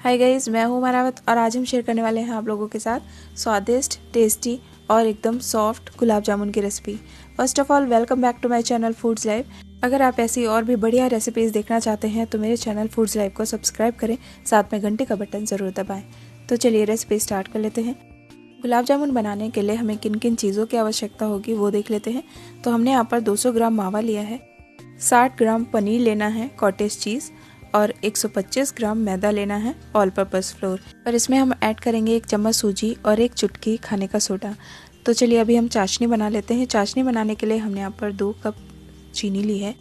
Hi guys, मैं हूँ मरावत और आज हम शेयर करने वाले हैं आप लोगों के साथ स्वादिष्ट, टेस्टी और एकदम सॉफ्ट गुलाब जामुन की recipe. First of all welcome back to my channel foods live. अगर आप ऐसी और भी बढ़िया रेसिपीज देखना चाहते हैं तो मेरे चैनल फूड्स लाइव को सब्सक्राइब करें, साथ में घंटे का बटन ज़रूर दबाएं। तो चलिए रेसिपी स्टार्ट कर लेते हैं। गुलाब जामुन बनाने के लिए हमें किन किन चीज़ों की आवश्यकता होगी वो देख लेते हैं। तो हमने यहाँ पर 200 ग्राम मावा लिया है, 60 ग्राम पनीर लेना है कॉटेज चीज़ और 125 ग्राम मैदा लेना है ऑल पर्पस फ्लोर। और इसमें हम ऐड करेंगे 1 चम्मच सूजी और 1 चुटकी खाने का सोडा। तो चलिए अभी हम चाशनी बना लेते हैं। चाशनी बनाने के लिए हमने यहाँ पर 2 कप चीनी ली है।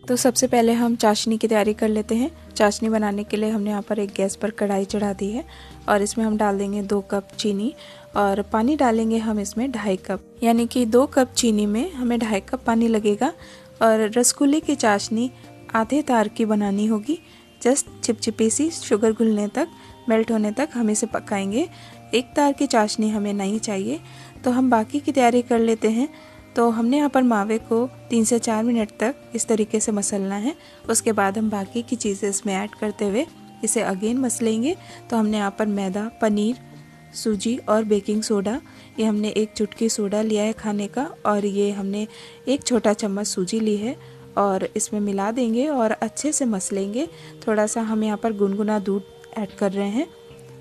तो सबसे पहले हम चाशनी की तैयारी कर लेते हैं। चाशनी बनाने के लिए हमने यहाँ पर एक गैस पर कढ़ाई चढ़ा दी है और इसमें हम डाल देंगे 2 कप चीनी और पानी डालेंगे हम इसमें 2.5 कप, यानी कि 2 कप चीनी में हमें 2.5 कप पानी लगेगा। और रसगुल्ले की चाशनी आधे तार की बनानी होगी, जस्ट चिपचिपी सी शुगर घुलने तक, मेल्ट होने तक हम इसे पकाएंगे। 1 तार की चाशनी हमें नहीं चाहिए। तो हम बाकी की तैयारी कर लेते हैं। तो हमने यहाँ पर मावे को 3 से 4 मिनट तक इस तरीके से मसलना है। उसके बाद हम बाकी की चीज़ें इसमें ऐड करते हुए इसे अगेन मसलेंगे। तो हमने यहाँ पर मैदा, पनीर, सूजी और बेकिंग सोडा, ये हमने 1 चुटकी सोडा लिया है खाने का और ये हमने 1 छोटा चम्मच सूजी ली है और इसमें मिला देंगे और अच्छे से मसलेंगे। थोड़ा सा हम यहाँ पर गुनगुना दूध ऐड कर रहे हैं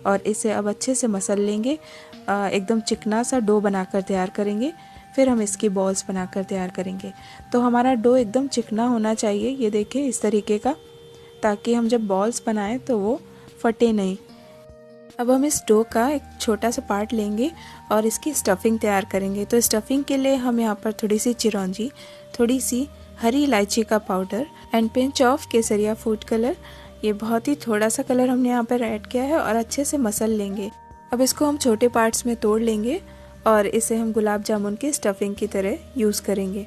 और इसे अब अच्छे से मसल लेंगे। एकदम चिकना सा डो बनाकर तैयार करेंगे। फिर हम इसकी बॉल्स बनाकर तैयार करेंगे। तो हमारा डो एकदम चिकना होना चाहिए, ये देखें इस तरीके का, ताकि हम जब बॉल्स बनाएं तो वो फटे नहीं। अब हम इस डो का एक छोटा सा पार्ट लेंगे और इसकी स्टफिंग तैयार करेंगे। तो स्टफिंग के लिए हम यहाँ पर थोड़ी सी चिरौंजी, थोड़ी सी हरी इलायची का powder and pinch of Kesariya food colour, ये बहुत ही थोड़ा सा कलर हमने यहाँ पर ऐड किया है और अच्छे से मसल लेंगे। अब इसको हम छोटे पार्ट्स में तोड़ लेंगे और इसे हम गुलाब जामुन की स्टफिंग की तरह यूज़ करेंगे।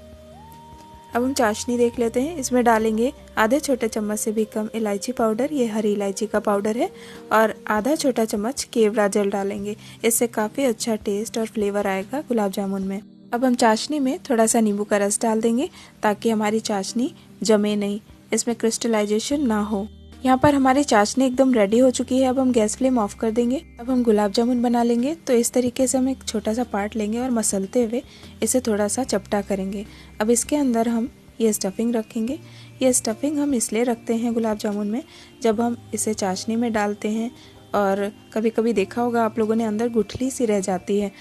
अब हम चाशनी देख लेते हैं। इसमें डालेंगे आधे छोटे चम्मच से भी कम इलायची पाउडर, ये हरी इलायची का पाउडर है, और आधा छोटा चम्मच केवड़ा जल डालेंगे। इससे काफ़ी अच्छा टेस्ट और फ्लेवर आएगा गुलाब जामुन में। अब हम चाशनी में थोड़ा सा नींबू का रस डाल देंगे ताकि हमारी चाशनी जमे नहीं, इसमें क्रिस्टलाइजेशन ना हो। यहाँ पर हमारी चाशनी एकदम रेडी हो चुकी है। अब हम गैस फ्लेम ऑफ कर देंगे। अब हम गुलाब जामुन बना लेंगे। तो इस तरीके से हम एक छोटा सा पार्ट लेंगे और मसलते हुए इसे थोड़ा सा चपटा करेंगे। अब इसके अंदर हम ये स्टफिंग रखेंगे। ये स्टफिंग हम इसलिए रखते हैं गुलाब जामुन में, जब हम इसे चाशनी में डालते हैं और कभी कभी देखा होगा आप लोगों ने, अंदर गुठली सी रह जाती है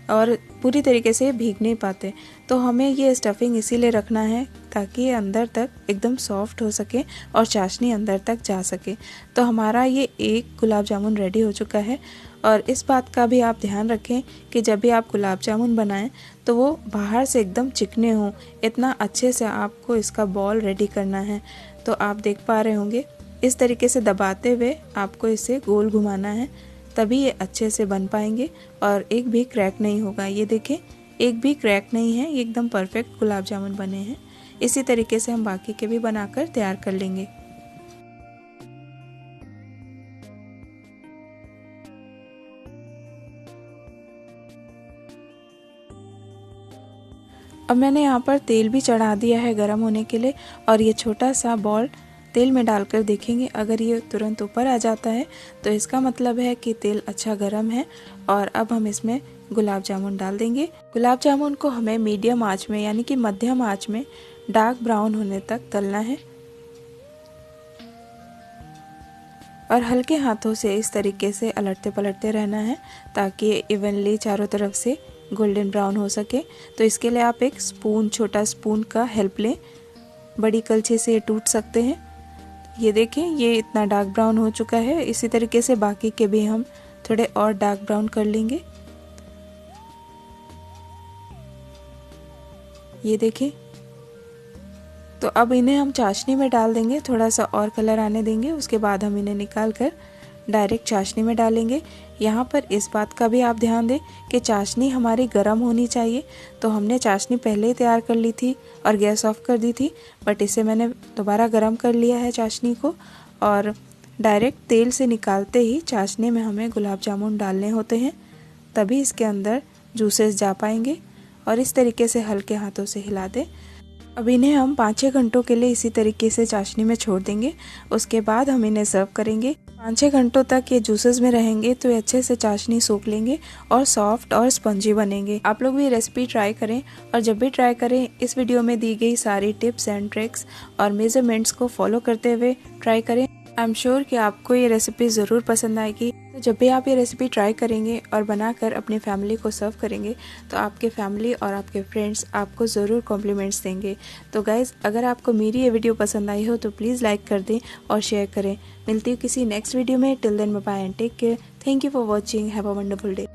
और पूरी तरीके से भीग नहीं पाते। तो हमें ये स्टफिंग इसीलिए रखना है ताकि ये अंदर तक एकदम सॉफ्ट हो सके और चाशनी अंदर तक जा सके। तो हमारा ये एक गुलाब जामुन रेडी हो चुका है। और इस बात का भी आप ध्यान रखें कि जब भी आप गुलाब जामुन बनाएं तो वो बाहर से एकदम चिकने हों, इतना अच्छे से आपको इसका बॉल रेडी करना है। तो आप देख पा रहे होंगे, इस तरीके से दबाते हुए आपको इसे गोल घुमाना है, तभी ये अच्छे से बन पाएंगे और एक भी क्रैक नहीं होगा। ये देखें, एक भी क्रैक नहीं है, ये एकदम परफेक्ट गुलाब जामुन बने हैं। इसी तरीके से हम बाकी के भी बनाकर तैयार कर लेंगे। अब मैंने यहाँ पर तेल भी चढ़ा दिया है गर्म होने के लिए और ये छोटा सा बॉल तेल में डालकर देखेंगे। अगर ये तुरंत ऊपर आ जाता है तो इसका मतलब है कि तेल अच्छा गर्म है। और अब हम इसमें गुलाब जामुन डाल देंगे। गुलाब जामुन को हमें मीडियम आंच में, यानी कि मध्यम आंच में डार्क ब्राउन होने तक तलना है और हल्के हाथों से इस तरीके से अलटते पलटते रहना है ताकि इवनली चारों तरफ से गोल्डन ब्राउन हो सके। तो इसके लिए आप एक स्पून, छोटा स्पून का हेल्प लें, बड़ी कलछी से ये टूट सकते हैं। ये देखें, ये इतना डार्क ब्राउन हो चुका है। इसी तरीके से बाकी के भी हम थोड़े और डार्क ब्राउन कर लेंगे। ये देखें। तो अब इन्हें हम चाशनी में डाल देंगे, थोड़ा सा और कलर आने देंगे। उसके बाद हम इन्हें निकाल कर डायरेक्ट चाशनी में डालेंगे। यहाँ पर इस बात का भी आप ध्यान दें कि चाशनी हमारी गर्म होनी चाहिए। तो हमने चाशनी पहले ही तैयार कर ली थी और गैस ऑफ कर दी थी, बट इसे मैंने दोबारा गर्म कर लिया है चाशनी को। और डायरेक्ट तेल से निकालते ही चाशनी में हमें गुलाब जामुन डालने होते हैं, तभी इसके अंदर जूसेस जा पाएंगे। और इस तरीके से हल्के हाथों से हिला दें। अब इन्हें हम 5-6 घंटों के लिए इसी तरीके से चाशनी में छोड़ देंगे। उसके बाद हम इन्हें सर्व करेंगे। 5-6 घंटों तक ये जूसेस में रहेंगे तो ये अच्छे से चाशनी सोख लेंगे और सॉफ्ट और स्पंजी बनेंगे। आप लोग भी रेसिपी ट्राई करें और जब भी ट्राई करें इस वीडियो में दी गई सारी टिप्स एंड ट्रिक्स और मेजरमेंट्स को फॉलो करते हुए ट्राई करें। आई एम श्योर कि आपको ये रेसिपी ज़रूर पसंद आएगी। तो जब भी आप ये रेसिपी ट्राई करेंगे और बनाकर अपनी फैमिली को सर्व करेंगे तो आपके फैमिली और आपके फ्रेंड्स आपको ज़रूर कॉम्प्लीमेंट्स देंगे। तो गाइज़, अगर आपको मेरी ये वीडियो पसंद आई हो तो प्लीज़ लाइक कर दें और शेयर करें। मिलती हूँ किसी नेक्स्ट वीडियो में। Till then bye and take care. Thank you for watching. Have a wonderful day.